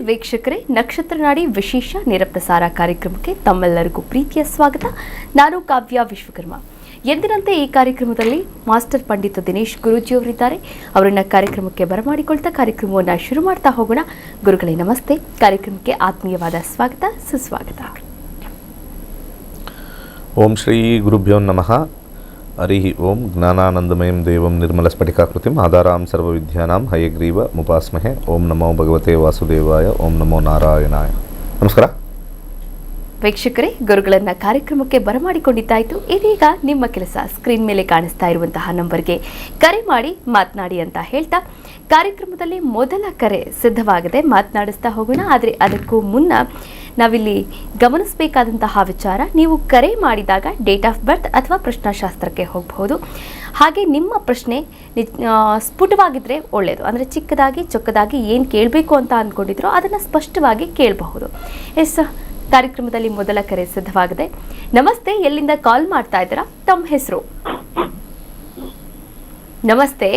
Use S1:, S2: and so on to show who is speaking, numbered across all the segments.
S1: ವೀಕ್ಷಕರೇ, ನಕ್ಷತ್ರ ನಾಡಿ ವಿಶೇಷ ನೇರಪ್ರಸಾರ ಕಾರ್ಯಕ್ರಮಕ್ಕೆ ತಮ್ಮೆಲ್ಲರಿಗೂ ಪ್ರೀತಿಯ ಸ್ವಾಗತ. ನಾನು ಕಾವ್ಯ ವಿಶ್ವಕರ್ಮ. ಎಂದಿನಂತೆ ಈ ಕಾರ್ಯಕ್ರಮದಲ್ಲಿ ಮಾಸ್ಟರ್ ಪಂಡಿತ ದಿನೇಶ್ ಗುರೂಜಿಯವರಿದ್ದಾರೆ. ಅವರನ್ನ ಕಾರ್ಯಕ್ರಮಕ್ಕೆ ಬರಮಾಡಿಕೊಳ್ತಾ ಕಾರ್ಯಕ್ರಮವನ್ನು ಶುರು ಮಾಡ್ತಾ ಹೋಗೋಣ. ಗುರುಗಳೇ ನಮಸ್ತೆ. ಕಾರ್ಯಕ್ರಮಕ್ಕೆ ಆತ್ಮೀಯವಾದ ಸ್ವಾಗತ, ಸುಸ್ವಾಗತ.
S2: ಓಂ ಶ್ರೀ ಗುರುಭ್ಯೋ ನಮಃ. ಹರಿ ಓಂ. ಜ್ಞಾನಾನಂದಮಯಂ ದೇವಂ ನಿರ್ಮಲಸ್ಫಟಿಕಾಕೃತಿಂ ಆಧಾರಾಂ ಸರ್ವವಿದ್ಯಾನಾಂ ಹಯಗ್ರೀವ ಮುಪಾಸ್ಮಹೆ. ಓಂ ನಮೋ ಭಗವತೆ ವಾಸುದೇವಾಯ. ಓಂ ನಮೋ ನಾರಾಯಣಾಯ. ನಮಸ್ಕಾರ
S1: ವೀಕ್ಷಕರೇ, ಗುರುಗಳನ್ನ ಕಾರ್ಯಕ್ರಮಕ್ಕೆ ಬರಮಾಡಿಕೊಂಡಿದ್ದಾಯಿತು. ಇದೀಗ ನಿಮ್ಮ ಕೆಲಸ ಸ್ಕ್ರೀನ್ ಮೇಲೆ ಕಾಣಿಸ್ತಾ ಇರುವಂತಹ ನಂಬರ್ಗೆ ಕರೆ ಮಾಡಿ ಮಾತನಾಡಿ ಅಂತ ಹೇಳ್ತಾ ಕಾರ್ಯಕ್ರಮದಲ್ಲಿ ಮೊದಲ ಕರೆ ಸಿದ್ಧವಾಗದೆ ಮಾತನಾಡಿಸ್ತಾ ಹೋಗೋಣ. ಆದರೆ ಅದಕ್ಕೂ ಮುನ್ನ ನಾವಿಲ್ಲಿ ಗಮನಿಸಬೇಕಾದಂತಹ ವಿಚಾರ, ನೀವು ಕರೆ ಮಾಡಿದಾಗ ಡೇಟ್ ಆಫ್ ಬರ್ತ್ ಅಥವಾ ಪ್ರಶ್ನಾಶಾಸ್ತ್ರಕ್ಕೆ ಹೋಗಬಹುದು. ಹಾಗೆ ನಿಮ್ಮ ಪ್ರಶ್ನೆ ಸ್ಫುಟವಾಗಿದ್ದರೆ ಒಳ್ಳೆಯದು. ಅಂದರೆ ಚಿಕ್ಕದಾಗಿ ಚೊಕ್ಕದಾಗಿ ಏನು ಕೇಳಬೇಕು ಅಂತ ಅಂದ್ಕೊಂಡಿದ್ರು ಅದನ್ನು ಸ್ಪಷ್ಟವಾಗಿ ಕೇಳಬಹುದು. ಕಾರ್ಯಕ್ರಮದಲ್ಲಿ ಮೊದಲ ಕರೆ ಸಿದ್ಧವಾಗಿದೆ. ನಮಸ್ತೆ, ಎಲ್ಲಿಂದ ಕಾಲ್ ಮಾಡ್ತಾ ಇದ್ದೀರಾ? ತಮ್ಮ ಹೆಸರು? ನಮಸ್ತೆ.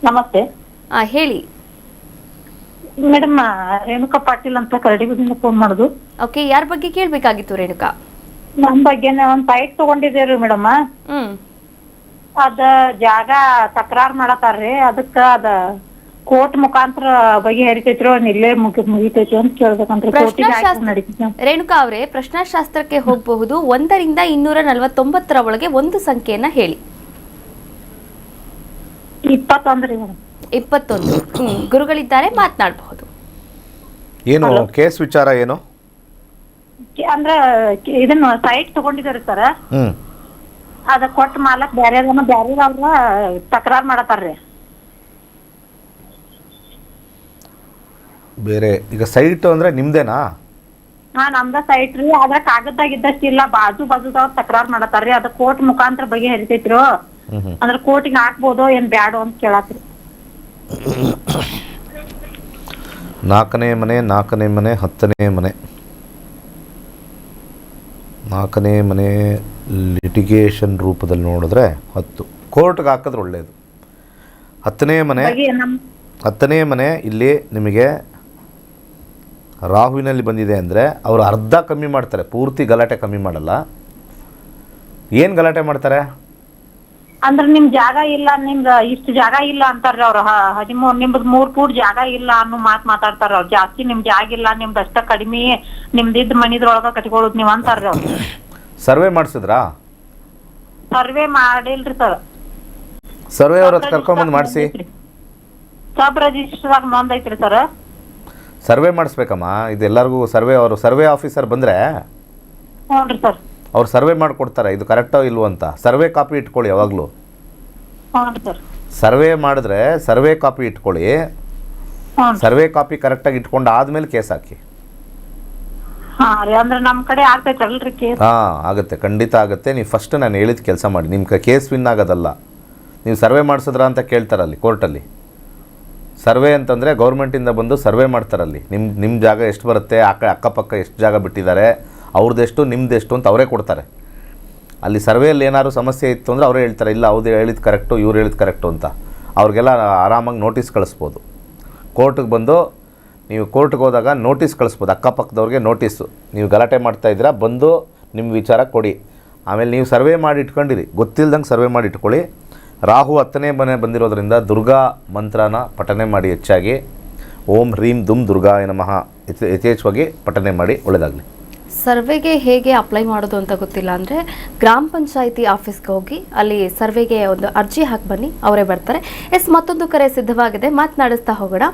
S3: ನಮಸ್ತೆ.
S1: ಹೇಳಿ
S3: ಮೇಡಮ್, ರೇಣುಕಾ ಪಾಟೀಲ್ ಅಂತ ಕರಡಿಗುಡಿಯಿಂದ ಫೋನ್ ಮಾಡುದು.
S1: ಓಕೆ, ಯಾರ ಬಗ್ಗೆ ಕೇಳಬೇಕಾಗಿತ್ತು ರೇಣುಕಾ?
S3: ನಮ್ ಬಗ್ಗೆ ಒಂದ್ ಸೈಟ್ ತಗೊಂಡಿದ್ದೇವ್ರಿ ಮೇಡಮ್. ಅದ ಜಾಗ ತಕರಾರ್ ಮಾಡತಾರ್ರಿ. ಅದಕ್ಕ ಅದ ಕೋರ್ಟ್ ಮುಖಾಂತರ ಬಗೆಹರಿತೈತ್ರಿ, ಇಲ್ಲೇ ಮುಗಿತೈತಿ ಅಂತ ಕೇಳ್ಬೇಕಂತ.
S1: ರೇಣುಕಾ ಅವರೇ, ಪ್ರಶ್ನಾಶಾಸ್ತ್ರಕ್ಕೆ ಹೋಗಬಹುದು. 1 ರಿಂದ 249 ಒಳಗೆ ಒಂದು ಸಂಖ್ಯೆಯನ್ನ ಹೇಳಿ.
S3: 21 ರೀ ಮೇಡಮ್.
S1: 21. ಗುರುಗಳಿದ್ದಾರೆ, ಮಾತನಾಡಬಹುದು.
S2: ಏನು ಕೇಸ್ ವಿಚಾರ ಏನು?
S3: ಅಂದ್ರ ಇದನ್ನ ಸೈಟ್ ತಗೊಂಡಿದಾರೆ ಸರ್. ಅದ ಕೊಟ್ಟ ಮಾಲಕ್ ಬ್ಯಾರೆ ಅವ್ರ ತಕರಾರ್ ಮಾಡತಾರ್ರಿ.
S2: ಬೇರೆ ಈಗ ಸೈಟ್ ಅಂದ್ರೆ ನಿಮ್ದೇನಾ?
S3: ನಮ್ದ ಸೈಟ್ ರೀ. ಆದ್ರ ಕಾಗದ್ದಾಗ ಇದ್ದಷ್ಟಿಲ್ಲ, ಬಾಜುದವ್ರ ತಕರಾರ್ ಮಾಡತಾರ್ರಿ. ಅದ ಕೋರ್ಟ್ ಮುಖಾಂತರ ಬಗೆಹರಿತೈತ್ರಿ. ಅಂದ್ರ ಕೋರ್ಟಿಗೆ ಹಾಕ್ಬೋದೋ ಏನ್ ಬ್ಯಾಡೋ ಅಂತ ಕೇಳತ್ರಿ.
S2: 4ನೇ ಮನೆ 10ನೇ ಮನೆ. 4ನೇ ಮನೆ ಲಿಟಿಗೇಷನ್ ರೂಪದಲ್ಲಿ ನೋಡಿದ್ರೆ 10 ಕೋರ್ಟ್ಗೆ ಹಾಕಿದ್ರೆ ಒಳ್ಳೆಯದು. 10ನೇ ಮನೆ ಇಲ್ಲಿ ನಿಮಗೆ ರಾಹುವಿನಲ್ಲಿ ಬಂದಿದೆ ಅಂದರೆ ಅವರು ಅರ್ಧ ಕಮ್ಮಿ ಮಾಡ್ತಾರೆ, ಪೂರ್ತಿ ಗಲಾಟೆ ಕಮ್ಮಿ ಮಾಡಲ್ಲ. ಏನು ಗಲಾಟೆ ಮಾಡ್ತಾರೆ
S3: ಅಂದ್ರ ನಿಮ್ ಜಾಗ ಇಲ್ಲ, ನಿಮ್ದ ಇಷ್ಟು ಜಾಗ ಇಲ್ಲ ಅಂತಾರ್ರಿ ಅವ್ರ. 13 ನಿಮ್ದು 3 ಫೂಟ್ ಜಾಗ ಇಲ್ಲ ಅನ್ನೋ ಮಾತಾಡ್ತಾರ ಅವ್ರು. ಜಾಸ್ತಿ ನಿಮ್ ಜಾಗ ಇಲ್ಲ, ನಿಮ್ದು ಅಷ್ಟ ಕಡಿಮೆ, ನಿಮ್ದಿದ್ದ ಮನಿದ್ರೊಳಗ ಕಟ್ಕೊಳ್ಳೋದು ನೀವ್ ಅಂತಾರ್ರಿ ಅವ್ರು.
S2: ಸರ್ವೆ ಮಾಡಿಸಿದ್ರಾ?
S3: ಸರ್ವೆ ಮಾಡಿಲ್ರಿ ಸರ್.
S2: ಸರ್ವೆ ಅವ್ರ ಕರ್ಕೊಂಬಂದು ಮಾಡಿಸಿ.
S3: ಸಬ್ ರಿಜಿಸ್ಟರ್ ನೋಂದ್ ಐತ್ರಿ ಸರ್.
S2: ಸರ್ವೆ ಮಾಡಿಸ್ಬೇಕಮ್ಮ. ಇದೆಲ್ಲರಿಗೂ ಸರ್ವೆ ಆಫೀಸರ್ ಬಂದರೆ
S3: ಹ್ಞೂ ಸರ್,
S2: ಅವ್ರು ಸರ್ವೆ ಮಾಡಿಕೊಡ್ತಾರೆ ಇದು ಕರೆಕ್ಟೋ ಇಲ್ವೋ ಅಂತ. ಸರ್ವೆ ಕಾಪಿ ಇಟ್ಕೊಳ್ಳಿ ಯಾವಾಗಲೂ.
S3: ಹ್ಞೂ ಸರ್.
S2: ಸರ್ವೆ ಮಾಡಿದ್ರೆ ಸರ್ವೆ ಕಾಪಿ ಇಟ್ಕೊಳ್ಳಿ. ಸರ್ವೆ ಕಾಪಿ ಕರೆಕ್ಟಾಗಿ ಇಟ್ಕೊಂಡು ಆದಮೇಲೆ ಕೇಸ್ ಹಾಕಿ.
S3: ಹಾಂ ರೀ, ಅಂದ್ರೆ ನಮ್ಮ ಕಡೆ ಆಗ್ತೈತಲ್ರಿ ಕೇಸ್?
S2: ಆಗುತ್ತೆ, ಖಂಡಿತ ಆಗುತ್ತೆ. ನೀವು ಫಸ್ಟ್ ನಾನು ಹೇಳಿದ ಕೆಲಸ ಮಾಡಿ. ನಿಮ್ಮ ಕೇಸ್ ವಿನ್ ಆಗೋದಲ್ಲ, ನೀವು ಸರ್ವೆ ಮಾಡಿಸಿದ್ರ ಅಂತ ಕೇಳ್ತಾರಲ್ಲಿ ಕೋರ್ಟಲ್ಲಿ. ಸರ್ವೆ ಅಂತಂದರೆ ಗೌರ್ಮೆಂಟಿಂದ ಬಂದು ಸರ್ವೆ ಮಾಡ್ತಾರಲ್ಲಿ. ನಿಮ್ಮ ಜಾಗ ಎಷ್ಟು ಬರುತ್ತೆ, ಅಕ್ಕಪಕ್ಕ ಎಷ್ಟು ಜಾಗ ಬಿಟ್ಟಿದ್ದಾರೆ, ಅವ್ರದ್ದೆಷ್ಟು ನಿಮ್ಮದೆಷ್ಟು ಅಂತ ಅವರೇ ಕೊಡ್ತಾರೆ. ಅಲ್ಲಿ ಸರ್ವೆಯಲ್ಲಿ ಏನಾದ್ರು ಸಮಸ್ಯೆ ಇತ್ತು ಅಂದರೆ ಅವರೇ ಹೇಳ್ತಾರೆ, ಇಲ್ಲ ಅವ್ರು ಹೇಳಿದ್ದು ಕರೆಕ್ಟು, ಇವ್ರು ಹೇಳಿದ್ದು ಕರೆಕ್ಟು ಅಂತ. ಅವ್ರಿಗೆಲ್ಲ ಆರಾಮಾಗಿ ನೋಟಿಸ್ ಕಳಿಸ್ಬೋದು. ಕೋರ್ಟಿಗೆ ಬಂದು ನೀವು ಕೋರ್ಟ್ಗೆ ಹೋದಾಗ ನೋಟಿಸ್ ಕಳಿಸ್ಬೋದು, ಅಕ್ಕಪಕ್ಕದವ್ರಿಗೆ ನೋಟಿಸು. ನೀವು ಗಲಾಟೆ ಮಾಡ್ತಾಯಿದ್ದೀರಾ, ಬಂದು ನಿಮ್ಮ ವಿಚಾರ ಕೊಡಿ. ಆಮೇಲೆ ನೀವು ಸರ್ವೆ ಮಾಡಿ ಇಟ್ಕೊಂಡಿರಿ, ಗೊತ್ತಿಲ್ದಂಗೆ ಸರ್ವೆ ಮಾಡಿ ಇಟ್ಕೊಳ್ಳಿ. ರಾಹು 10ನೇ ಮನೆ ಬಂದಿರೋದ್ರಿಂದ ದುರ್ಗಾ ಮಂತ್ರನ ಪಠನೆ ಮಾಡಿ. ಹೆಚ್ಚಾಗಿ ಓಂ ಹ್ರೀಂ ದುಮ್ ದುರ್ಗಾಯ ನಮಃ ಯಥೇಚ್ಛವಾಗಿ ಪಠನೆ ಮಾಡಿ. ಒಳ್ಳೆಯದಾಗಲಿ.
S1: ಸರ್ವೆಗೆ ಹೇಗೆ ಅಪ್ಲೈ ಮಾಡೋದು ಅಂತ ಗೊತ್ತಿಲ್ಲ ಅಂದರೆ ಗ್ರಾಮ ಪಂಚಾಯಿತಿ ಆಫೀಸ್ಗೆ ಹೋಗಿ ಅಲ್ಲಿ ಸರ್ವೆಗೆ ಒಂದು ಅರ್ಜಿ ಹಾಕಿ ಬನ್ನಿ, ಅವರೇ ಬರ್ತಾರೆ. ಮತ್ತೊಂದು ಕರೆ ಸಿದ್ಧವಾಗಿದೆ, ಮಾತನಾಡಿಸ್ತಾ ಹೋಗೋಣ.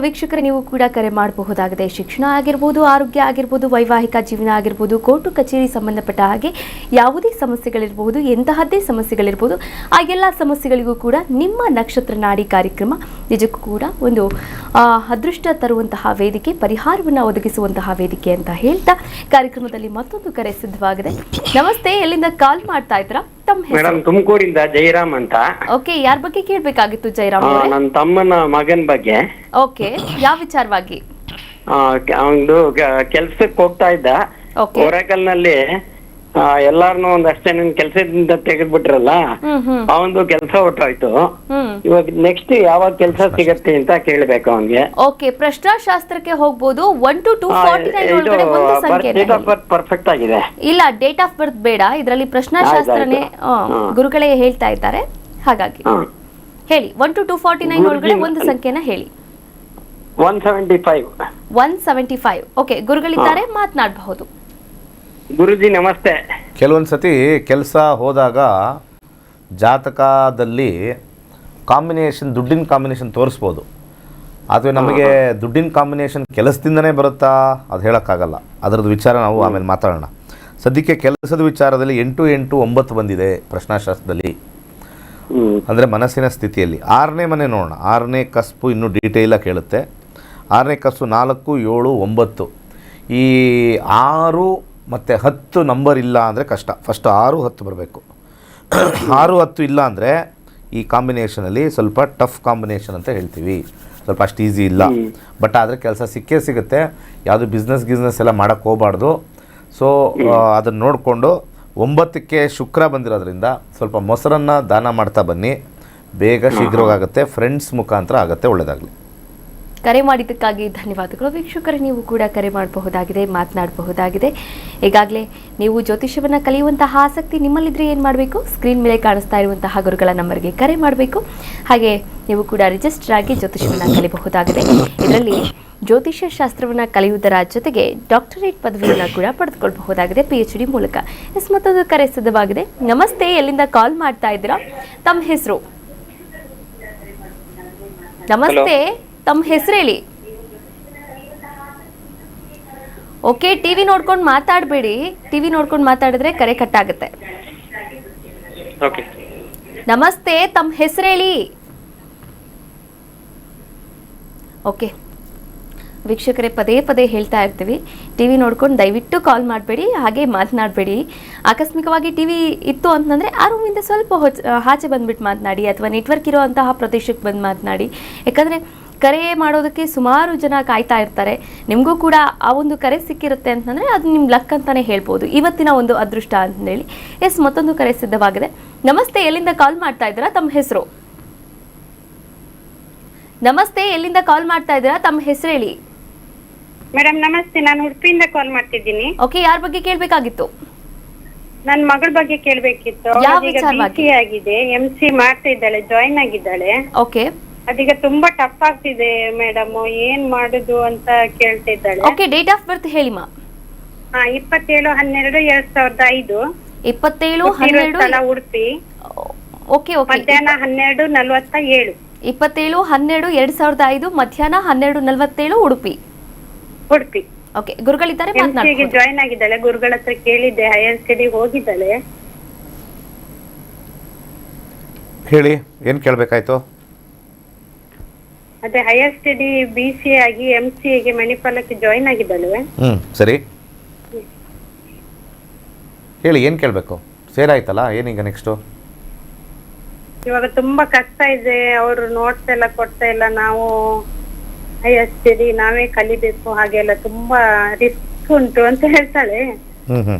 S1: ವೀಕ್ಷಕರೇ, ನೀವು ಕೂಡ ಕರೆ ಮಾಡಬಹುದಾಗಿದೆ. ಶಿಕ್ಷಣ ಆಗಿರ್ಬೋದು, ಆರೋಗ್ಯ ಆಗಿರ್ಬೋದು, ವೈವಾಹಿಕ ಜೀವನ ಆಗಿರ್ಬೋದು, ಕೋರ್ಟು ಕಚೇರಿ ಸಂಬಂಧಪಟ್ಟ ಹಾಗೆ ಯಾವುದೇ ಸಮಸ್ಯೆಗಳಿರ್ಬೋದು, ಎಂತಹದ್ದೇ ಸಮಸ್ಯೆಗಳಿರ್ಬೋದು, ಆ ಎಲ್ಲ ಸಮಸ್ಯೆಗಳಿಗೂ ಕೂಡ ನಿಮ್ಮ ನಕ್ಷತ್ರ ನಾಡಿ ಕಾರ್ಯಕ್ರಮ ನಿಜಕ್ಕೂ ಕೂಡ ಒಂದು ಅದೃಷ್ಟ ತರುವಂತಹ ವೇದಿಕೆ, ಪರಿಹಾರವನ್ನು ಒದಗಿಸುವಂತಹ ವೇದಿಕೆ ಅಂತ ಹೇಳ್ತಾ ಕಾರ್ಯಕ್ರಮದಲ್ಲಿ ಮತ್ತೊಂದು ಕರೆ ಸಿದ್ಧವಾಗಿದೆ. ನಮಸ್ತೆ, ಎಲ್ಲಿಂದ ಕಾಲ್ ಮಾಡ್ತಾ ಇದ್ರಾ?
S4: ಮೇಡಮ್, ತುಮಕೂರಿಂದ ಜಯರಾಮ್ ಅಂತ.
S1: ಓಕೆ, ಯಾರ ಬಗ್ಗೆ ಕೇಳಬೇಕಾಗಿತ್ತು ಜಯರಾಮ್?
S4: ನನ್ನ ತಮ್ಮನ ಮಗನ ಬಗ್ಗೆ.
S1: ಓಕೆ, ಯಾವ ವಿಚಾರವಾಗಿ?
S4: ಅವನು ಕೆಲ್ಸಕ್ಕೆ ಹೋಗ್ತಾ ಇದ್ದ. ಹೊರಕಲ್ನಲ್ಲಿ ಎಲ್ಲಾರನು ಒಂದಷ್ಟೇ ನಿನ್ ಕೆಲ್ಸದಿಂದ ತೆಗೆದ್ಬಿಟ್ರಲ್ಲ,
S1: ಹ್ಮ್ ಹ್ಮ್
S4: ಅವಂದು ಕೆಲಸ ಹೊಟ್ಟೋಯ್ತು.
S1: ಹ್ಮ್
S4: ಇವಾಗ ನೆಕ್ಸ್ಟ್ ಯಾವಾಗ ಕೆಲಸ ಸಿಗತ್ತೆ ಅಂತ ಕೇಳ್ಬೇಕು ಅವನ್ಗೆ.
S1: ಓಕೆ, ಪ್ರಶ್ನಾಶಾಸ್ತ್ರಕ್ಕೆ ಹೋಗ್ಬೋದು. 1 to 249
S4: ಇದು
S1: ಒಳಗಡೆ ಒಂದು ಸಂಖ್ಯೆ
S4: ಡೇಟ್ ಆಫ್ ಬರ್ತ್ ಪರ್ಫೆಕ್ಟ್ ಆಗಿದೆ.
S1: ಇಲ್ಲ, ಡೇಟ್ ಆಫ್ ಬರ್ತ್ ಬೇಡ, ಇದರಲ್ಲಿ ಪ್ರಶ್ನಾಶಾಸ್ತ್ರನೇ ಗುರುಗಳೇ ಹೇಳ್ತಾ ಇದ್ದಾರೆ. ಹಾಗಾಗಿ ಹೇಳಿ, 1 to 249 ಒಳಗಡೆ ಒಂದು ಸಂಖ್ಯೆನ ಹೇಳಿ.
S4: 175.
S1: 175. ಓಕೆ, ಗುರುಗಳಿದ್ದಾರೆ, ಮಾತನಾಡಬಹುದು.
S4: ಗುರುಜಿ ನಮಸ್ತೆ.
S2: ಕೆಲವೊಂದು ಸತಿ ಕೆಲಸ ಹೋದಾಗ ಜಾತಕದಲ್ಲಿ ಕಾಂಬಿನೇಷನ್, ದುಡ್ಡಿನ ಕಾಂಬಿನೇಷನ್ ತೋರಿಸ್ಬೋದು. ಆದರೆ ನಮಗೆ ದುಡ್ಡಿನ ಕಾಂಬಿನೇಷನ್ ಕೆಲಸದಿಂದನೇ ಬರುತ್ತಾ ಅದು ಹೇಳೋಕ್ಕಾಗಲ್ಲ. ಅದರದ್ದು ವಿಚಾರ ನಾವು ಆಮೇಲೆ ಮಾತಾಡೋಣ. ಸದ್ಯಕ್ಕೆ ಕೆಲಸದ ವಿಚಾರದಲ್ಲಿ 8, 8, 9 ಬಂದಿದೆ ಪ್ರಶ್ನಾಶಾಸ್ತ್ರದಲ್ಲಿ. ಅಂದರೆ ಮನಸ್ಸಿನ ಸ್ಥಿತಿಯಲ್ಲಿ 6ನೇ ಮನೆ ನೋಡೋಣ. 6ನೇ ಕಸ್ಪು ಇನ್ನೂ ಡೀಟೇಲಾಗಿ ಕೇಳುತ್ತೆ. 6ನೇ ಕಸ್ಪು 4, 7, 9. ಈ 6 ಮತ್ತು 10 ನಂಬರ್ ಇಲ್ಲ ಅಂದರೆ ಕಷ್ಟ. ಫಸ್ಟ್ 6, 10 ಬರಬೇಕು. 6, 10 ಇಲ್ಲ ಅಂದರೆ ಈ ಕಾಂಬಿನೇಷನಲ್ಲಿ ಸ್ವಲ್ಪ ಟಫ್ ಕಾಂಬಿನೇಷನ್ ಅಂತ ಹೇಳ್ತೀವಿ. ಸ್ವಲ್ಪ ಅಷ್ಟು ಈಸಿ ಇಲ್ಲ. ಬಟ್ ಆದರೆ ಕೆಲಸ ಸಿಕ್ಕೇ ಸಿಗುತ್ತೆ. ಯಾವುದು ಗಿಸ್ನೆಸ್ ಎಲ್ಲ ಮಾಡೋಕ್ಕೆ ಹೋಗಬಾರ್ದು. ಸೊ ಅದನ್ನು ನೋಡಿಕೊಂಡು 9ಕ್ಕೆ ಶುಕ್ರ ಬಂದಿರೋದ್ರಿಂದ ಸ್ವಲ್ಪ ಮೊಸರನ್ನು ದಾನ ಮಾಡ್ತಾ ಬನ್ನಿ, ಬೇಗ ಶೀಘ್ರವಾಗುತ್ತೆ. ಫ್ರೆಂಡ್ಸ್ ಮುಖಾಂತರ ಆಗುತ್ತೆ. ಒಳ್ಳೆಯದಾಗಲಿ.
S1: ಕರೆ ಮಾಡಿದ್ದಕ್ಕಾಗಿ ಧನ್ಯವಾದಗಳು. ವೀಕ್ಷಕರೇ, ನೀವು ಕೂಡ ಕರೆ ಮಾಡಬಹುದಾಗಿದೆ, ಮಾತನಾಡಬಹುದಾಗಿದೆ. ಈಗಾಗಲೇ ನೀವು ಜ್ಯೋತಿಷ್ಯವನ್ನು ಕಲಿಯುವಂತಹ ಆಸಕ್ತಿ ನಿಮ್ಮಲ್ಲಿದ್ದರೆ ಏನು ಮಾಡಬೇಕು? ಸ್ಕ್ರೀನ್ ಮೇಲೆ ಕಾಣಿಸ್ತಾ ಇರುವಂತಹ ಗುರುಗಳ ನಂಬರ್ಗೆ ಕರೆ ಮಾಡಬೇಕು. ಹಾಗೆ ನೀವು ಕೂಡ ರಿಜಿಸ್ಟರ್ ಆಗಿ ಜ್ಯೋತಿಷ್ಯವನ್ನು ಕಲಿಯಬಹುದಾಗಿದೆ. ಇದರಲ್ಲಿ ಜ್ಯೋತಿಷ್ಯ ಶಾಸ್ತ್ರವನ್ನು ಕಲಿಯುವುದರ ಜೊತೆಗೆ ಡಾಕ್ಟರೇಟ್ ಪದವಿಯನ್ನು ಕೂಡ ಪಡೆದುಕೊಳ್ಳಬಹುದಾಗಿದೆ PhD ಮೂಲಕ. ಮತ್ತೊಂದು ಕರೆ ಸಿದ್ಧವಾಗಿದೆ. ನಮಸ್ತೆ, ಎಲ್ಲಿಂದ ಕಾಲ್ ಮಾಡ್ತಾ ಇದ್ದೀರಾ? ತಮ್ಮ ಹೆಸರು? ನಮಸ್ತೆ, ತಮ್ಮ ಹೆಸರು ಹೇಳಿ. ಓಕೆ, ಟಿವಿ ನೋಡ್ಕೊಂಡು ಮಾತಾಡಬೇಡಿ. ಟಿವಿ ನೋಡ್ಕೊಂಡು ಮಾತಾಡಿದ್ರೆ ಕರೆ ಕಟ್ ಆಗುತ್ತೆ.
S4: ಓಕೆ.
S1: ನಮಸ್ತೆ, ತಮ್ಮ ಹೆಸರು ಹೇಳಿ. ಓಕೆ ವೀಕ್ಷಕರೇ, ಪದೇ ಹೇಳ್ತಾ ಇರ್ತೀವಿ, ಟಿವಿ ನೋಡ್ಕೊಂಡು ದಯವಿಟ್ಟು ಕಾಲ್ ಮಾಡಬೇಡಿ, ಹಾಗೆ ಮಾತನಾಡಬೇಡಿ. ಆಕಸ್ಮಿಕವಾಗಿ ಟಿವಿ ಇತ್ತು ಅಂತಂದರೆ ಆ ರೂಮಿಂದ ಸ್ವಲ್ಪ ಆಚೆ ಬಂದುಬಿಟ್ಟು ಮಾತನಾಡಿ, ಅಥವಾ ನೆಟ್ವರ್ಕ್ ಇರೋವಂತಹ ಪ್ರದೇಶಕ್ಕೆ ಬಂದು ಮಾತನಾಡಿ. ಯಾಕಂದರೆ ಕರೆ ಮಾಡೋದಕ್ಕೆ ಸುಮಾರು ಜನ ಕಾಯ್ತಾ ಇರ್ತಾರೆ. ನಿಮಗೂ ಕೂಡ ಆ ಒಂದು ಕರೆ ಸಿಕ್ಕಿರುತ್ತೆ ಅಂತಂದರೆ ಅದು ನಿಮ್ಮ ಲಕ್ ಅಂತಲೇ ಹೇಳ್ಬೋದು, ಇವತ್ತಿನ ಒಂದು ಅದೃಷ್ಟ ಅಂತಂದೇಳಿ. ಮತ್ತೊಂದು ಕರೆ ಸಿದ್ಧವಾಗಿದೆ. ನಮಸ್ತೆ, ಎಲ್ಲಿಂದ ಕಾಲ್ ಮಾಡ್ತಾ ಇದ್ದೀರಾ? ತಮ್ಮ ಹೆಸರು? ನಮಸ್ತೆ, ಎಲ್ಲಿಂದ ಕಾಲ್ ಮಾಡ್ತಾ ಇದ್ದೀರಾ? ತಮ್ಮ ಹೆಸರು ಹೇಳಿ.
S3: ಮೇಡಮ್ ನಮಸ್ತೆ, ನಾನು ಉಡುಪಿಯಿಂದ ಕಾಲ್ ಮಾಡ್ತಿದ್ದೀನಿ.
S1: ಓಕೆ, ಯಾರ ಬಗ್ಗೆ ಕೇಳಬೇಕಾಗಿತ್ತು?
S3: ನನ್ನ ಮಗಳ ಬಗ್ಗೆ ಕೇಳಬೇಕಿತ್ತು.
S1: ಯಾವ
S3: ಈಗ
S1: ವಿಚಾರವಾಗಿ?
S3: BCA ಆಗಿದೆ, MC ಮಾಡ್ತಾ ಇದ್ದಾಳೆ, ಜಾಯಿನ್ ಆಗಿದ್ದಾಳೆ.
S1: ಓಕೆ
S3: ಅದೀಗ ತುಂಬಾ ಟಫ್ ಆಗ್ತಿದೆ ಮೇಡಮ್, ಏನ್ ಮಾಡುದು ಅಂತ ಕೇಳ್ತಾ ಇದ್ದಾಳೆ.
S1: ಓಕೆ, ಡೇಟ್ ಆಫ್ ಬರ್ತ್ ಹೇಳಿಮಾ.
S3: 27/12/2005.
S1: 27/12
S3: ಉಡುಪಿ.
S1: ಓಕೆ ಓಕೆ,
S3: ಮಧ್ಯಾಹ್ನ 12:47.
S1: 27/12/2005 ಮಧ್ಯಾಹ್ನ 12:47 ಉಡುಪಿ.
S3: ಉಡುಪಿ.
S1: ಓಕೆ, ಗುರುಗಳಿದ್ದಾರೆ,
S3: MCಗೆ
S1: ಮಾತನಾಡಬಹುದು.
S3: ಜಾಯಿನ್ ಆಗಿದ್ದಾಳೆ. ಗುರುಗಳ ಹತ್ರ ಕೇಳಿದ್ದೆ, ಹೈಯರ್ ಸ್ಟಡಿ ಹೋಗಿದ್ದಾಳೆ.
S2: ಹೇಳಿ, ಏನು ಕೇಳಬೇಕಾಯ್ತು?
S3: ಅದೇ ಹೈಯರ್ ಸ್ಟಡಿ BCA ಆಗಿ MCAಗೆ ಮಣಿಪಾಲಕ್ಕೆ ಜಾಯಿನ್ ಆಗಿದ್ದಾಳೆ.
S2: ಸರಿ, ಹೇಳಿ ಏನು ಕೇಳಬೇಕು? ಸೇರಾಯ್ತಲ್ಲ, ಏನೀಗ ನೆಕ್ಸ್ಟು?
S3: ಇವಾಗ ತುಂಬಾ ಕಷ್ಟ ಇದೆ. ಅವರು ನೋಟ್ಸ್ ಎಲ್ಲ ಕೊಡ್ತಾ ಇಲ್ಲ. ನಾವು ಹೈಯರ್ ಸ್ಟಡಿ ನಾವೇ ಕಲಿಬೇಕು, ಹಾಗೆಲ್ಲ ತುಂಬಾ ರಿಸ್ಕ್ ಉಂಟು ಅಂತ ಹೇಳ್ತಾಳೆ.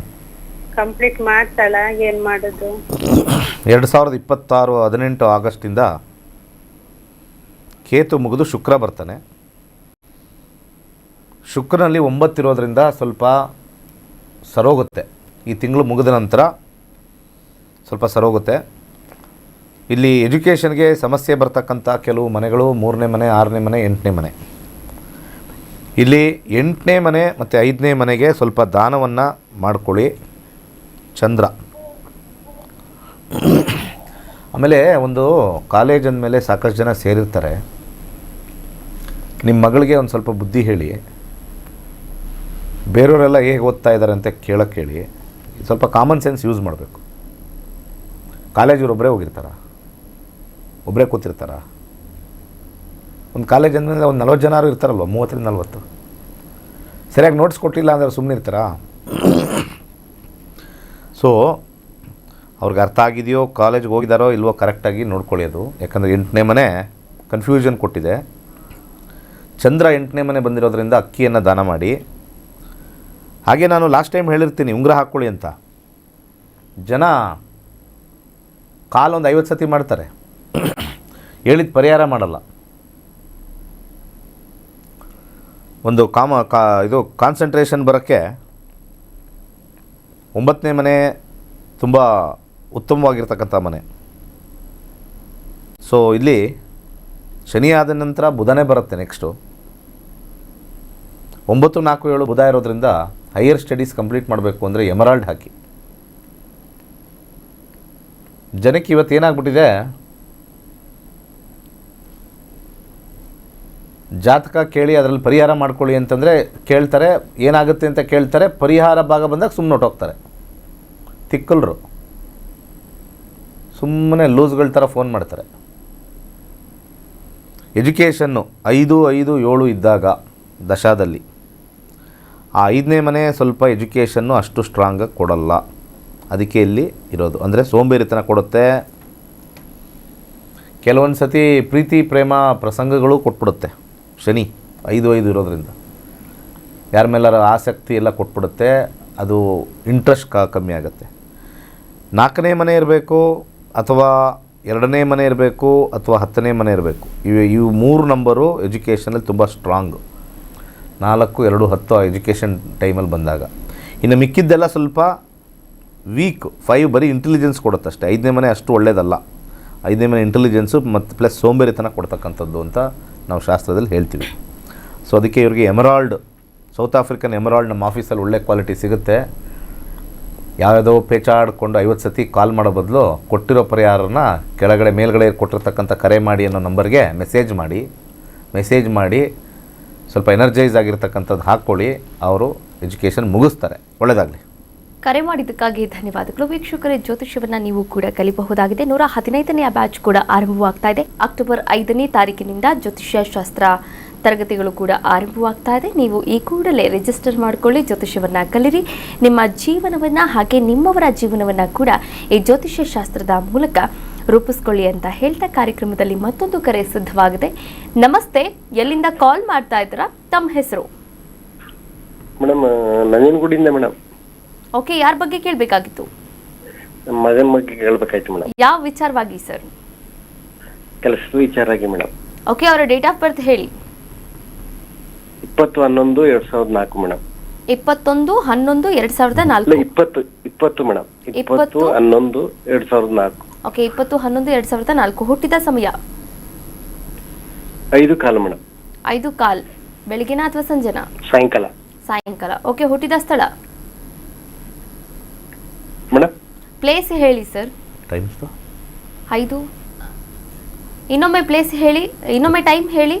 S3: ಕಂಪ್ಲೀಟ್ ಮಾಡ್ತಾಳ, ಏನ್ ಮಾಡುದು?
S2: 2026 18 ಆಗಸ್ಟಿಂದ ಕೇತು ಮುಗಿದು ಶುಕ್ರ ಬರ್ತಾನೆ. ಶುಕ್ರನಲ್ಲಿ 9 ಇರೋದ್ರಿಂದ ಸ್ವಲ್ಪ ಸರೋಗುತ್ತೆ. ಈ ತಿಂಗಳು ಮುಗಿದ ನಂತರ ಸ್ವಲ್ಪ ಸರೋಗುತ್ತೆ. ಇಲ್ಲಿ ಎಜುಕೇಷನ್ಗೆ ಸಮಸ್ಯೆ ಬರ್ತಕ್ಕಂಥ ಕೆಲವು ಮನೆಗಳು 3ನೇ ಮನೆ, 6ನೇ ಮನೆ, 8ನೇ ಮನೆ. ಇಲ್ಲಿ 8ನೇ ಮನೆ ಮತ್ತು 5ನೇ ಮನೆಗೆ ಸ್ವಲ್ಪ ದಾನವನ್ನು ಮಾಡಿಕೊಳ್ಳಿ. ಚಂದ್ರ ಆಮೇಲೆ ಒಂದು ಕಾಲೇಜ್ ಅಂದಮೇಲೆ ಸಾಕಷ್ಟು ಜನ ಸೇರಿರ್ತಾರೆ. ನಿಮ್ಮ ಮಗಳಿಗೆ ಒಂದು ಸ್ವಲ್ಪ ಬುದ್ಧಿ ಹೇಳಿ. ಬೇರೆಯವರೆಲ್ಲ ಹೇಗೆ ಓದ್ತಾ ಇದ್ದಾರೆ ಅಂತ ಕೇಳೋಕ್ಕೆ ಹೇಳಿ. ಸ್ವಲ್ಪ ಕಾಮನ್ ಸೆನ್ಸ್ ಯೂಸ್ ಮಾಡಬೇಕು. ಕಾಲೇಜವ್ರು ಒಬ್ಬರೇ ಹೋಗಿರ್ತಾರ, ಒಬ್ಬರೇ ಕೂತಿರ್ತಾರ. ಒಂದು ಕಾಲೇಜ್ ಅಂದಮೇಲೆ ಒಂದು 40 ಜನ ಇರ್ತಾರಲ್ವ, 30-40. ಸರಿಯಾಗಿ ನೋಟ್ಸ್ ಕೊಟ್ಟಿಲ್ಲ ಅಂದರೆ ಸುಮ್ಮನೆ ಇರ್ತಾರಾ? ಸೊ ಅವ್ರಿಗೆ ಅರ್ಥ ಆಗಿದೆಯೋ, ಕಾಲೇಜ್ಗೆ ಹೋಗಿದ್ದಾರೋ ಇಲ್ವೋ ಕರೆಕ್ಟಾಗಿ ನೋಡ್ಕೊಳ್ಳಿ ಅದು. ಯಾಕಂದರೆ 8ನೇ ಮನೆ ಕನ್ಫ್ಯೂಷನ್ ಕೊಟ್ಟಿದೆ. ಚಂದ್ರ 8ನೇ ಮನೆ ಬಂದಿರೋದ್ರಿಂದ ಅಕ್ಕಿಯನ್ನು ದಾನ ಮಾಡಿ. ಹಾಗೆ ನಾನು ಲಾಸ್ಟ್ ಟೈಮ್ ಹೇಳಿರ್ತೀನಿ, ಉಂಗುರ ಹಾಕ್ಕೊಳ್ಳಿ ಅಂತ. ಜನ ಕಾಲೊಂದು 50 ಸತಿ ಮಾಡ್ತಾರೆ, ಹೇಳಿದ ಪರಿಹಾರ ಮಾಡಲ್ಲ. ಒಂದು ಇದು ಕಾನ್ಸಂಟ್ರೇಷನ್ ಬರೋಕ್ಕೆ 9ನೇ ಮನೆ ತುಂಬ ಉತ್ತಮವಾಗಿರ್ತಕ್ಕಂಥ ಮನೆ. ಸೊ ಇಲ್ಲಿ ಶನಿ ಆದ ನಂತರ ಬುಧನೇ ಬರುತ್ತೆ ನೆಕ್ಸ್ಟು. 9, 4, 7 ಬುಧ ಇರೋದ್ರಿಂದ ಹೈಯರ್ ಸ್ಟಡೀಸ್ ಕಂಪ್ಲೀಟ್ ಮಾಡಬೇಕು ಅಂದರೆ ಎಮರಾಲ್ಡ್ ಹಾಕಿ. ಜನಕ್ಕೆ ಇವತ್ತು ಏನಾಗ್ಬಿಟ್ಟಿದೆ, ಜಾತಕ ಕೇಳಿ ಅದರಲ್ಲಿ ಪರಿಹಾರ ಮಾಡ್ಕೊಳ್ಳಿ ಅಂತಂದರೆ ಕೇಳ್ತಾರೆ, ಏನಾಗುತ್ತೆ ಅಂತ ಕೇಳ್ತಾರೆ, ಪರಿಹಾರ ಭಾಗ ಬಂದಾಗ ಸುಮ್ಮನೆ ಹೊಟ್ಟೋಗ್ತಾರೆ. ತಿಕ್ಕಲ್ರು ಸುಮ್ಮನೆ ಲೂಸ್ಗಳ ಥರ ಫೋನ್ ಮಾಡ್ತಾರೆ. ಎಜುಕೇಷನ್ನು 5, 5, 7 ಇದ್ದಾಗ ದಶಾದಲ್ಲಿ ಆ 5ನೇ ಮನೆ ಸ್ವಲ್ಪ ಎಜುಕೇಷನ್ನು ಅಷ್ಟು ಸ್ಟ್ರಾಂಗಾಗಿ ಕೊಡಲ್ಲ. ಅದಕ್ಕೆ ಇಲ್ಲಿ ಇರೋದು ಅಂದರೆ ಸೋಂಬೇರಿತನ ಕೊಡುತ್ತೆ. ಕೆಲವೊಂದು ಸತಿ ಪ್ರೀತಿ ಪ್ರೇಮ ಪ್ರಸಂಗಗಳು ಕೊಟ್ಬಿಡುತ್ತೆ ಶನಿ 5, 5 ಇರೋದ್ರಿಂದ. ಯಾರ ಮೇಲಾರ ಆಸಕ್ತಿ ಎಲ್ಲ ಕೊಟ್ಬಿಡುತ್ತೆ, ಅದು ಇಂಟ್ರೆಸ್ಟ್ ಕಮ್ಮಿ ಆಗುತ್ತೆ. 4ನೇ ಮನೆ ಇರಬೇಕು ಅಥವಾ 2ನೇ ಮನೆ ಇರಬೇಕು ಅಥವಾ 10ನೇ ಮನೆ ಇರಬೇಕು. ಇವು 3 ನಂಬರು ಎಜುಕೇಷನಲ್ಲಿ ತುಂಬ ಸ್ಟ್ರಾಂಗು. 4, 2, 10 ಎಜುಕೇಷನ್ ಟೈಮಲ್ಲಿ ಬಂದಾಗ. ಇನ್ನು ಮಿಕ್ಕಿದ್ದೆಲ್ಲ ಸ್ವಲ್ಪ ವೀಕ್. 5 ಬರೀ ಇಂಟೆಲಿಜೆನ್ಸ್ ಕೊಡುತ್ತಷ್ಟೇ. 5ನೇ ಮನೆ ಅಷ್ಟು ಒಳ್ಳೆಯದಲ್ಲ. 5ನೇ ಮನೆ ಇಂಟೆಲಿಜೆನ್ಸು ಮತ್ತು ಪ್ಲಸ್ ಸೋಂಬೇರಿತನ ಕೊಡ್ತಕ್ಕಂಥದ್ದು ಅಂತ ನಾವು ಶಾಸ್ತ್ರದಲ್ಲಿ ಹೇಳ್ತೀವಿ. ಸೊ ಅದಕ್ಕೆ ಇವ್ರಿಗೆ ಎಮರಾಲ್ಡ್, ಸೌತ್ ಆಫ್ರಿಕನ್ ಎಮರಾಲ್ಡ್ ನಮ್ಮ ಆಫೀಸಲ್ಲಿ ಒಳ್ಳೆ ಕ್ವಾಲಿಟಿ ಸಿಗುತ್ತೆ. ಯಾವುದೋ ಪೇಚಾಡ್ಕೊಂಡು 50 ಸತಿ ಕಾಲ್ ಮಾಡೋ ಬದಲು ಕೊಟ್ಟಿರೋ ಪರಿಹಾರನ ಕೆಳಗಡೆ ಮೇಲ್ಗಡೆ ಕೊಟ್ಟಿರ್ತಕ್ಕಂಥ ಕರೆ ಮಾಡಿ ಅನ್ನೋ ನಂಬರ್ಗೆ ಮೆಸೇಜ್ ಮಾಡಿ ಸ್ವಲ್ಪ ಎನರ್ಜೈಸ್ ಆಗಿರ್ತಕ್ಕಂಥದ್ದು ಹಾಕ್ಕೊಳ್ಳಿ. ಅವರು ಎಜುಕೇಷನ್ ಮುಗಿಸ್ತಾರೆ. ಒಳ್ಳೆಯದಾಗಲಿ.
S1: ಕರೆ ಮಾಡಿದ್ದಕ್ಕಾಗಿ ಧನ್ಯವಾದಗಳು. ವೀಕ್ಷಕರೇ, ಜ್ಯೋತಿಷ್ಯವನ್ನ ನೀವು ಕೂಡ ಕಲಿಯಬಹುದಾಗಿದೆ. 115ನೇ ಬ್ಯಾಚ್ ಕೂಡ ಆರಂಭವಾಗ್ತಾ ಇದೆ. ಅಕ್ಟೋಬರ್ 5ನೇ ತಾರೀಕಿನಿಂದ ಜ್ಯೋತಿಷ್ಯ ಶಾಸ್ತ್ರ ತರಗತಿಗಳು ಕೂಡ ಆರಂಭವಾಗ್ತಾ ಇದೆ. ನೀವು ಈ ಕೂಡಲೇ ರಿಜಿಸ್ಟರ್ ಮಾಡಿಕೊಳ್ಳಿ, ಜ್ಯೋತಿಷ್ಯವನ್ನ ಕಲಿರಿ. ನಿಮ್ಮ ಜೀವನವನ್ನ ಹಾಗೆ ನಿಮ್ಮವರ ಜೀವನವನ್ನ ಕೂಡ ಈ ಜ್ಯೋತಿಷ್ಯ ಶಾಸ್ತ್ರದ ಮೂಲಕ ರೂಪಿಸ್ಕೊಳ್ಳಿ ಅಂತ ಹೇಳ್ತಾ ಕಾರ್ಯಕ್ರಮದಲ್ಲಿ ಮತ್ತೊಂದು ಕರೆ ಸಿದ್ಧವಾಗಿದೆ. ನಮಸ್ತೆ, ಎಲ್ಲಿಂದ ಕಾಲ್ ಮಾಡ್ತಾ ಇದ್ದೀರಾ? ತಮ್ಮ ಹೆಸರು?
S4: Madam, ನಂಜನಗೂಡಿಂದ madam.
S1: ಓಕೆ, ಯಾರ ಬಗ್ಗೆ ಕೇಳಬೇಕಾಗಿತ್ತು?
S4: ನಮ್ಮ ಮಗನ ಬಗ್ಗೆ ಕೇಳಬೇಕಾಯ್ತು ಮೇಡಮ್.
S1: ಯಾವ ವಿಚಾರವಾಗಿ ಸರ್?
S4: ಕೆಲಸದ ವಿಚಾರಾಗಿ ಮೇಡಮ್.
S1: ಓಕೆ, ಅವರ ಡೇಟ್ ಆಫ್ ಬರ್ತ್ ಹೇಳಿ.
S4: 20/11/2004 ಮೇಡಮ್.
S1: 21/11/2004.
S4: 20 ಮೇಡಮ್. 20/11/2004.
S1: ಓಕೆ, 20/11/2004. ಹುಟ್ಟಿದ ಸಮಯ?
S4: 5:15 ಮೇಡಮ್.
S1: 5:15 ಬೆಳಿಗ್ಗೆನ ಅಥವಾ ಸಂಜೆನಾ? ಸಾಯಂಕಾಲ. ಓಕೆ, ಹುಟ್ಟಿದ ಸ್ಥಳ
S4: ಮೇಡಮ್.
S1: ಪ್ಲೇಸ್ ಹೇಳಿ ಸರ್.
S2: ಟೈಮ್
S1: 5. ಇನ್ನೊಮ್ಮೆ ಪ್ಲೇಸ್ ಹೇಳಿ, ಇನ್ನೊಮ್ಮೆ ಟೈಮ್ ಹೇಳಿ.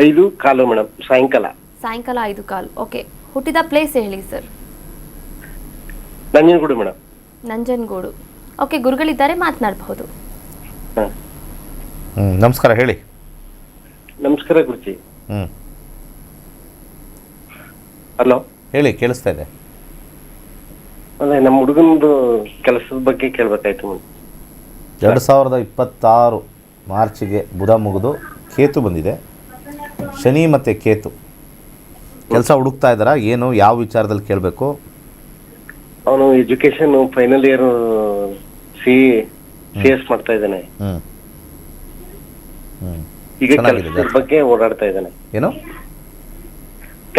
S4: 5:15 ಮೇಡಮ್. ಸಾಯಂಕಾಲ
S1: 5:15. ಓಕೆ, ಹುಟ್ಟಿದ ಪ್ಲೇಸ್ ಹೇಳಿ sir.
S4: Nanjangud madam.
S1: Nanjangud. Okay, ಗುರುಗಳಿದ್ದಾರೆ, ಮಾತನಾಡಬಹುದು.
S2: ನಮಸ್ಕಾರ, ಹೇಳಿ.
S4: ನಮಸ್ಕಾರ ಗುರುಜಿ. ಹಲೋ,
S2: ಹೇಳಿ, ಕೇಳಿಸ್ತಾ ಇದೆ.
S4: ಅದೇ ನಮ್ಮ ಹುಡುಗನದು ಕೆಲಸದ ಬಗ್ಗೆ ಕೇಳಬೇಕಾಯ್ತು ಮೇಡಮ್.
S2: 2026 ಮಾರ್ಚಿಗೆ ಬುಧ ಮುಗಿದು ಕೇತು ಬಂದಿದೆ. ಶನಿ ಮತ್ತು ಕೇತು ಕೆಲಸ ಹುಡುಕ್ತಾ ಇದ್ದಾರಾ? ಏನು, ಯಾವ ವಿಚಾರದಲ್ಲಿ ಕೇಳಬೇಕು?
S4: ಅವನು ಎಜುಕೇಶನ್ ಫೈನಲ್ ಇಯರ್ CS ಮಾಡ್ತಾ ಇದ್ದಾನೆ. ಈಗ ಕೆಲಸದ ಬಗ್ಗೆ ಓಡಾಡ್ತಾ ಇದ್ದಾನೆ.
S2: ಏನು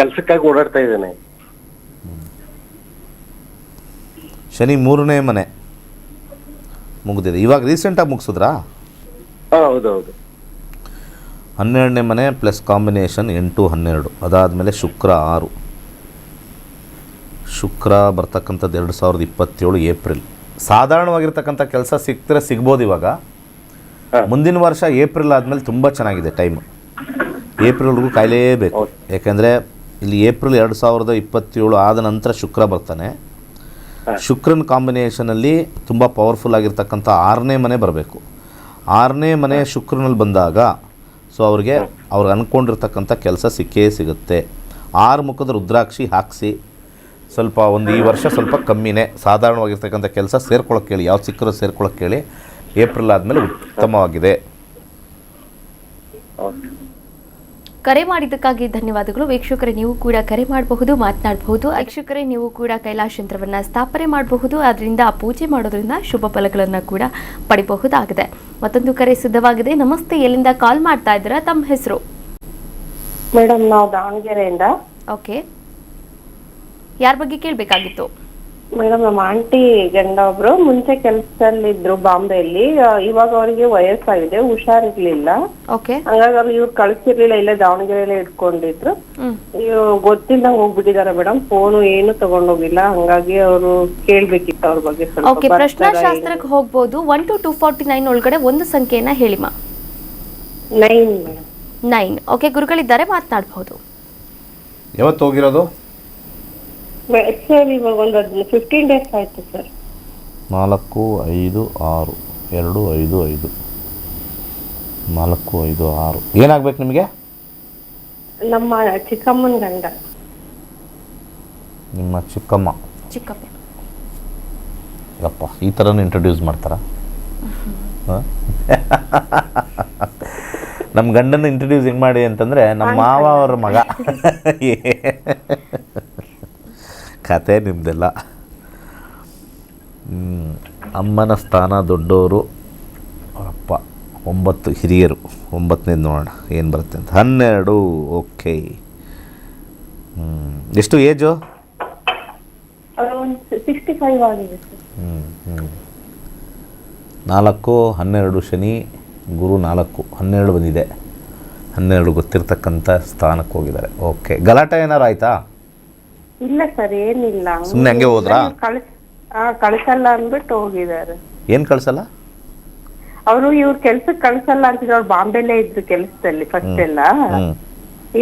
S4: ಕೆಲಸಕ್ಕಾಗಿ ಓಡಾಡ್ತಾ ಇದ್ದಾನೆ.
S2: ಶನಿ 3ನೇ ಮನೆ ಮುಗಿದಿದೆ. ಇವಾಗ ರೀಸೆಂಟಾಗಿ ಮುಗಿಸಿದ್ರಾ?
S4: ಹೌದೌದು.
S2: 12ನೇ ಮನೆ ಪ್ಲಸ್ ಕಾಂಬಿನೇಷನ್ 8, 12. ಅದಾದಮೇಲೆ ಶುಕ್ರ 6. ಶುಕ್ರ ಬರ್ತಕ್ಕಂಥದ್ದು 2027 ಏಪ್ರಿಲ್. ಸಾಧಾರಣವಾಗಿರ್ತಕ್ಕಂಥ ಕೆಲಸ ಸಿಕ್ಕಿದ್ರೆ ಸಿಗ್ಬೋದು. ಇವಾಗ ಮುಂದಿನ ವರ್ಷ ಏಪ್ರಿಲ್ ಆದಮೇಲೆ ತುಂಬ ಚೆನ್ನಾಗಿದೆ ಟೈಮು. ಏಪ್ರಿಲ್ವರೆಗೂ ಕಾಯಲೇಬೇಕು. ಯಾಕೆಂದರೆ ಇಲ್ಲಿ ಏಪ್ರಿಲ್ 2027 ಆದ ನಂತರ ಶುಕ್ರ ಬರ್ತಾನೆ. ಶುಕ್ರನ ಕಾಂಬಿನೇಷನಲ್ಲಿ ತುಂಬ ಪವರ್ಫುಲ್ ಆಗಿರ್ತಕ್ಕಂಥ 6ನೇ ಮನೆ ಬರಬೇಕು. 6ನೇ ಮನೆ ಶುಕ್ರನಲ್ಲಿ ಬಂದಾಗ ಸೊ ಅವ್ರಿಗೆ ಅಂದ್ಕೊಂಡಿರ್ತಕ್ಕಂಥ ಕೆಲಸ ಸಿಕ್ಕೇ ಸಿಗುತ್ತೆ. 6 ಮುಖದ ರುದ್ರಾಕ್ಷಿ ಹಾಕಿಸಿ ಸ್ವಲ್ಪ ಈ ವರ್ಷ ಸ್ವಲ್ಪ ಕಮ್ಮಿನೇ. ಸಾಧಾರಣವಾಗಿರ್ತಕ್ಕಂಥ ಕೆಲಸ ಸೇರ್ಕೊಳ್ಳೋಕೆ ಹೇಳಿ, ಯಾವ ಸಿಕ್ಕರೂ ಸೇರ್ಕೊಳ್ಳೋಕೆ ಹೇಳಿ. ಏಪ್ರಿಲ್ ಆದಮೇಲೆ ಉತ್ತಮವಾಗಿದೆ.
S1: ಕರೆ ಮಾಡಿದ್ದಕ್ಕಾಗಿ ಧನ್ಯವಾದಗಳು. ವೀಕ್ಷಕರೇ, ನೀವು ಕೂಡ ಕರೆ ಮಾಡಬಹುದು, ಮಾತನಾಡಬಹುದು. ವೀಕ್ಷಕರೇ, ನೀವು ಕೂಡ ಕೈಲಾಶ ಯಂತ್ರವನ್ನ ಸ್ಥಾಪನೆ ಮಾಡಬಹುದು. ಅದರಿಂದ ಪೂಜೆ ಮಾಡೋದ್ರಿಂದ ಶುಭ ಫಲಗಳನ್ನು ಕೂಡ ಪಡಿಬಹುದಾಗಿದೆ. ಮತ್ತೊಂದು ಕರೆ ಸಿದ್ಧವಾಗಿದೆ. ನಮಸ್ತೆ, ಎಲ್ಲಿಂದ ಕಾಲ್ ಮಾಡ್ತಾ ಇದ್ದೀರಾ? ತಮ್ಮ ಹೆಸರು?
S5: ಮೇಡಮ್, ನಾವು ದಾವಣಗೆರೆಯಿಂದ.
S1: ಓಕೆ, ಯಾರ ಬಗ್ಗೆ ಕೇಳಬೇಕಾಗಿತ್ತು?
S5: ಮೇಡಮ್, ನಮ್ಮ ಆಂಟಿ ಗಂಡ ಒಬ್ರು ಮುಂಚೆ ಕೆಲಸದಲ್ಲಿ ಇದ್ರು ಬಾಂಬೆಯಲ್ಲಿ. ಇವಾಗ ಅವರಿಗೆ ವಯಸ್ಸಾಗಿದೆ, ಹುಷಾರಿರ್ಲಿಲ್ಲ.
S1: ಓಕೆ,
S5: ಹಂಗಾಗಿ ಅವ್ರು ಇವ್ರು ಕಳ್ಸಿರ್ಲಿಲ್ಲ, ಇಲ್ಲೇ ದಾವಣಗೆರೆಯಲ್ಲೇ ಇಟ್ಕೊಂಡಿದ್ರು. ಇವ್ರು ಗೊತ್ತಿಲ್ದಂಗ್ ಹೋಗ್ಬಿಟ್ಟಿದಾರೆ ಮೇಡಮ್. ಫೋನು ಏನು ತಗೊಂಡೋಗಿಲ್ಲ. ಹಂಗಾಗಿ ಅವರು ಕೇಳ್ಬೇಕಿತ್ತು ಅವ್ರ ಬಗ್ಗೆ ಸ್ವಲ್ಪ.
S1: ಓಕೆ, ಪ್ರಶ್ನಾಶಾಸ್ತ್ರಕ್ಕೆ ಹೋಗ್ಬೋದು. 1 to 249 ಒಳಗಡೆ ಒಂದು ಸಂಖ್ಯೆಯನ್ನ ಹೇಳಿಮಾ.
S5: 9 ಮೇಡಮ್.
S1: 9. ಓಕೆ, ಗುರುಗಳಿದ್ದಾರೆ, ಮಾತನಾಡಬಹುದು.
S2: ಯಾವತ್ತು ಹೋಗಿರೋದು?
S5: ಸರ್, ಇವಾಗ ಒಂದು 15 days ಆಯ್ತು ಸರ್.
S2: 4, 5, 6, 2, 5, 5, 4, 5, 6. ಏನಾಗ್ಬೇಕು ನಿಮಗೆ?
S5: ನಮ್ಮ ಚಿಕ್ಕಮ್ಮನ ಗಂಡ.
S2: ನಿಮ್ಮ ಚಿಕ್ಕಮ್ಮ?
S1: ಚಿಕ್ಕಪ್ಪ.
S2: ಯಪ್ಪ, ಈ ಥರನೂ ಇಂಟ್ರೊಡ್ಯೂಸ್ ಮಾಡ್ತಾರಾ? ನಮ್ಮ ಗಂಡನ ಇಂಟ್ರೊಡ್ಯೂಸ್ ಹೆಂಗೆ ಮಾಡಿ ಅಂತಂದರೆ, ನಮ್ಮ ಮಾವ ಅವ್ರ ಮಗ. ಕತೆ ನಿಮ್ಮದೆಲ್ಲ. ಅಮ್ಮನ ಸ್ಥಾನ ದೊಡ್ಡವರು, ಅಪ್ಪ 9 ಹಿರಿಯರು. 9ನೇದು ನೋಡೋಣ ಏನು ಬರುತ್ತೆ ಅಂತ. 12. ಓಕೆ, ಎಷ್ಟು ಏಜು?
S5: ಒಂದು 65 ಆಗಿದೆ ಸರ್.
S2: 4, 12 ಶನಿ, ಗುರು 4, 12 ಬಂದಿದೆ. 12 ಗೊತ್ತಿರ್ತಕ್ಕಂಥ ಸ್ಥಾನಕ್ಕೆ ಹೋಗಿದ್ದಾರೆ. ಓಕೆ, ಗಲಾಟೆ ಏನಾರು ಆಯ್ತಾ?
S5: ಇಲ್ಲ ಸರ್, ಏನಿಲ್ಲ.
S2: ಸುಮ್ನೆ ಹಂಗೆ ಹೋದ್ರಾ?
S5: ಕಳ್ಸಲ್ಲ ಅಂದ್ಬಿಟ್ಟು ಹೋಗಿದ್ದಾರೆ.
S2: ಏನು ಕಳ್ಸಲ್ಲ?
S5: ಅವರು ಇವ್ರ ಕೆಲ್ಸಕ್ಕೆ ಕಳ್ಸಲ್ಲ ಅಂತಿದ್ರು. ಅವ್ರು ಬಾಂಬೆಲ್ಲೇ ಇದ್ರು ಕೆಲಸದಲ್ಲಿ ಫಸ್ಟ್ ಎಲ್ಲ.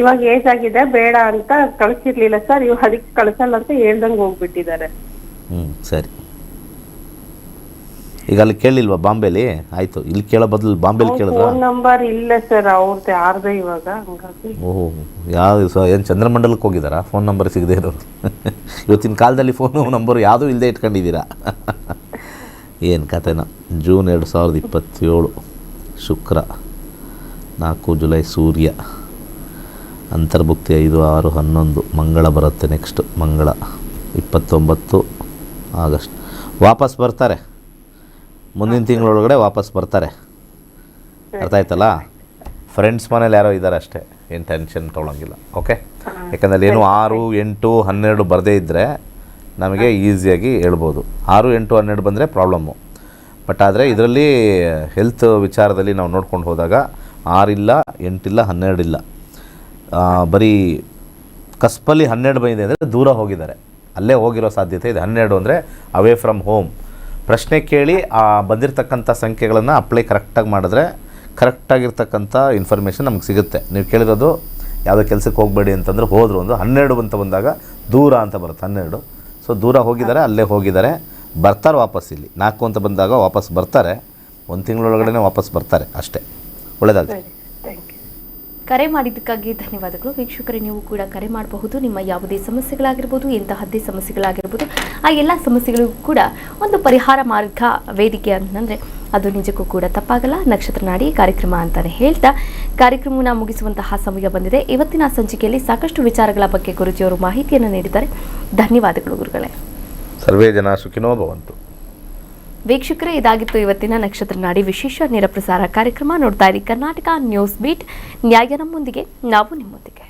S5: ಇವಾಗ ಏಜ್ ಆಗಿದೆ, ಬೇಡ ಅಂತ ಕಳ್ಸಿರ್ಲಿಲ್ಲ ಸರ್. ಇವ್ ಅದಕ್ಕೆ ಕಳ್ಸಲ್ಲ ಅಂತ ಹೇಳ್ದಂಗ್ ಹೋಗ್ಬಿಟ್ಟಿದ್ದಾರೆ.
S2: ಸರಿ. ಈಗ ಅಲ್ಲಿ ಕೇಳಿಲ್ವಾ ಬಾಂಬೆಲಿ? ಆಯಿತು, ಇಲ್ಲಿ ಕೇಳೋ ಬದಲು ಬಾಂಬೆಲಿ ಕೇಳಿದ್ರ?
S5: ಫೋನ್ ನಂಬರ್ ಇಲ್ಲ ಸರ್ ಅವ್ರದ್ದು, ಯಾರ್ದು ಇವಾಗ. ಹಂಗಾಗಿ
S2: ಓಹ್, ಯಾವ ಏನು ಚಂದ್ರಮಂಡಲಕ್ಕೆ ಹೋಗಿದ್ದಾರಾ ಫೋನ್ ನಂಬರ್ ಸಿಗದೆ ಇರೋರು? ಇವತ್ತಿನ ಕಾಲದಲ್ಲಿ ಫೋನು ನಂಬರು ಯಾವುದೂ ಇಲ್ಲದೆ ಇಟ್ಕೊಂಡಿದ್ದೀರಾ? ಏನು ಕತೆನ. ಜೂನ್ 2027, ಶುಕ್ರ. 4 ಜುಲೈ ಸೂರ್ಯ. ಅಂತರ್ಭುಕ್ತಿ 5, 6, 11. ಮಂಗಳ ಬರುತ್ತೆ ನೆಕ್ಸ್ಟ್. ಮಂಗಳ 29 ಆಗಸ್ಟ್. ವಾಪಸ್ ಬರ್ತಾರೆ, ಮುಂದಿನ ತಿಂಗಳೊಳಗಡೆ ವಾಪಸ್ ಬರ್ತಾರೆ. ಅರ್ಥ ಆಯ್ತಲ್ಲ? ಫ್ರೆಂಡ್ಸ್ ಮನೇಲಿ ಯಾರೋ ಇದ್ದಾರೆ ಅಷ್ಟೇ, ಏನು ಟೆನ್ಷನ್ ತೊಗೊಳಂಗಿಲ್ಲ. ಓಕೆ, ಯಾಕಂದರೆ ಏನು 6, 8, 12 ಬರದೇ ಇದ್ದರೆ ನಮಗೆ ಈಸಿಯಾಗಿ ಹೇಳ್ಬೋದು. 6, 8, 12 ಬಂದರೆ ಪ್ರಾಬ್ಲಮ್ಮು. ಬಟ್ ಆದರೆ ಇದರಲ್ಲಿ ಹೆಲ್ತ್ ವಿಚಾರದಲ್ಲಿ ನಾವು ನೋಡ್ಕೊಂಡು ಹೋದಾಗ 6 ಇಲ್ಲ, 8 ಇಲ್ಲ, 12 ಇಲ್ಲ. ಬರೀ ಕಸ್ಪಲ್ಲಿ 12 ಬಂದಿದೆ ಅಂದರೆ ದೂರ ಹೋಗಿದ್ದಾರೆ, ಅಲ್ಲೇ ಹೋಗಿರೋ ಸಾಧ್ಯತೆ ಇದೆ. 12 ಅಂದರೆ ಅವೇ ಫ್ರಮ್ ಹೋಮ್. ಪ್ರಶ್ನೆ ಕೇಳಿ ಬಂದಿರತಕ್ಕಂಥ ಸಂಖ್ಯೆಗಳನ್ನು ಅಪ್ಲೈ ಕರೆಕ್ಟಾಗಿ ಮಾಡಿದ್ರೆ ಕರೆಕ್ಟಾಗಿರ್ತಕ್ಕಂಥ ಇನ್ಫಾರ್ಮೇಷನ್ ನಮ್ಗೆ ಸಿಗುತ್ತೆ. ನೀವು ಕೇಳಿರೋದು ಯಾವುದೋ ಕೆಲಸಕ್ಕೆ ಹೋಗಬೇಡಿ ಅಂತಂದ್ರೆ ಹೋದರು ಒಂದು 12 ಅಂತ ಬಂದಾಗ ದೂರ ಅಂತ ಬರುತ್ತೆ. 12. ಸೊ ದೂರ ಹೋಗಿದ್ದಾರೆ, ಅಲ್ಲೇ ಹೋಗಿದ್ದಾರೆ, ಬರ್ತಾರೆ ವಾಪಸ್. ಇಲ್ಲಿ 4 ಅಂತ ಬಂದಾಗ ವಾಪಸ್ ಬರ್ತಾರೆ, 1 ತಿಂಗಳೊಳಗಡೆ ವಾಪಸ್ ಬರ್ತಾರೆ ಅಷ್ಟೇ. ಒಳ್ಳೆಯದಾಗಲಿ.
S1: ಕರೆ ಮಾಡಿದ್ದಕ್ಕಾಗಿ ಧನ್ಯವಾದಗಳು. ವೀಕ್ಷಕರೇ, ನೀವು ಕೂಡ ಕರೆ ಮಾಡಬಹುದು. ನಿಮ್ಮ ಯಾವುದೇ ಸಮಸ್ಯೆಗಳಾಗಿರ್ಬೋದು, ಎಂತಹದ್ದೇ ಸಮಸ್ಯೆಗಳಾಗಿರ್ಬೋದು, ಆ ಎಲ್ಲ ಸಮಸ್ಯೆಗಳಿಗೂ ಕೂಡ ಒಂದು ಪರಿಹಾರ ಮಾರ್ಗ ವೇದಿಕೆ ಅಂತಂದರೆ ಅದು ನಿಜಕ್ಕೂ ಕೂಡ ತಪ್ಪಾಗಲ್ಲ. ನಕ್ಷತ್ರ ನಾಡಿ ಕಾರ್ಯಕ್ರಮ ಅಂತಲೇ ಹೇಳ್ತಾ ಕಾರ್ಯಕ್ರಮವನ್ನು ಮುಗಿಸುವಂತಹ ಸಮಯ ಬಂದಿದೆ. ಇವತ್ತಿನ ಸಂಚಿಕೆಯಲ್ಲಿ ಸಾಕಷ್ಟು ವಿಚಾರಗಳ ಬಗ್ಗೆ ಗುರುಜಿಯವರು ಮಾಹಿತಿಯನ್ನು ನೀಡಿದ್ದಾರೆ. ಧನ್ಯವಾದಗಳು ಗುರುಗಳೇ.
S2: ಸರ್ವೇ ಜನ ಸುಖಿನೋ ಭವಂತು.
S1: ವೀಕ್ಷಕರೇ, ಇದಾಗಿತ್ತು ಇವತ್ತಿನ ನಕ್ಷತ್ರ ನಾಡಿ ವಿಶೇಷ ನೇರ ಪ್ರಸಾರ ಕಾರ್ಯಕ್ರಮ. ನೋಡ್ತಾ ಇರಿ ಕರ್ನಾಟಕ ನ್ಯೂಸ್ ಬೀಟ್. ನ್ಯಾಯ ನಮ್ಮೊಂದಿಗೆ, ನಾವು ನಿಮ್ಮೊಂದಿಗೆ.